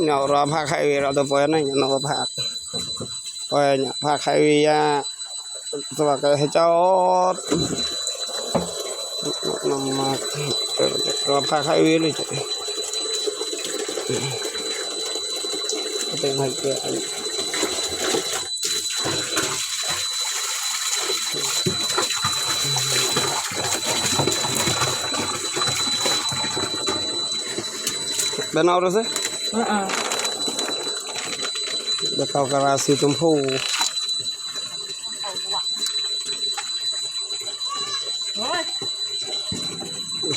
nhỏ ra phá khai ra tôi phải này nó phá phải nhỏ phá khai ya tôi cáiให้เจ้าnằm mà ra phá khaiเลยจ้ะเป็นให้เกิดเป็นเอาด้วยสิเดี๋ยวเขากระสีชมพู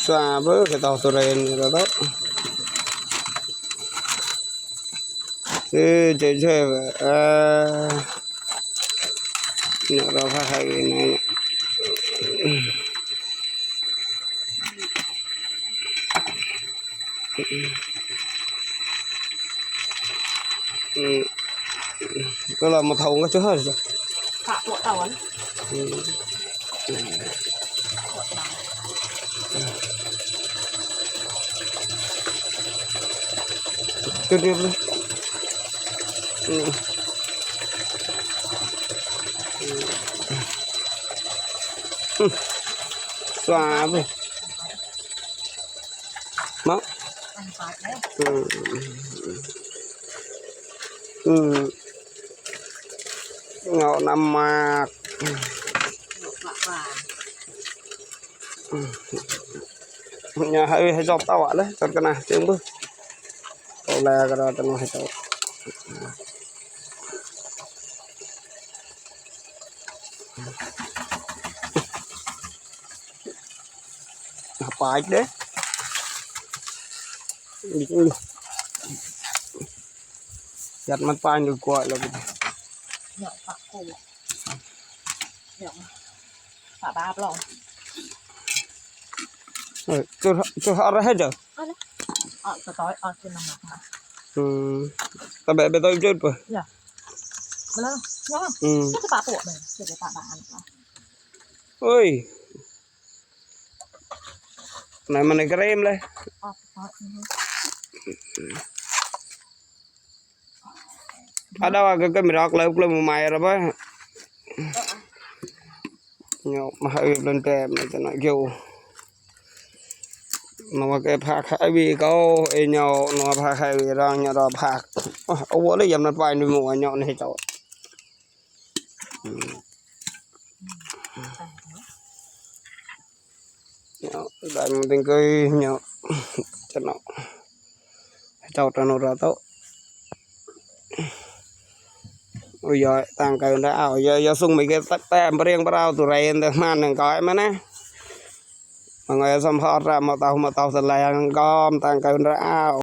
สาบก็ต้องตัวเรนแล้วก็เจ๊เนี่ยเราพาใครเนี่ยก็เรามาทงก็ช่วยจ้ะฝากตัวเต่าจุดเดียวเลยสวาบมั้งเงานำมากอย่าให้จบเต่าเลยจดกันนะจึงบึ้งเอาแลก็ได้ต้องให้จบไปเด้ยัดมันไปอยู่กว่าแล้วก็เนี่ยปากโคเนี่ยปากบาปลองจะอะไรให้เจ้าสตอยขึ้นน้ำหนักมาแต่แบบตัวจุดป่ะเนี่ยมาแล้วว้าวจะปากปวดเลยจะปากบานเฮ้ยไหนมันในกระเรมเลยada agak mirak lauk lauk mai apa nyok mah belum tem macam nak kêu nó cái phạc khai vì câu nhau nó phạc khai vì rằng nhà đó phạc ô đấy dầm nó bay nuôi mùa nhọn này cháu đại một tiếng cười nhọ cho nó cháu cho nó ra tốt ôi giời tăng cây đã ảo giờ sung mấy cái tắt tem riêng bao tụi rèn được man đừng coi mà nè mọi người xâm họt ra một tàu thật là con tăng cây đã ảo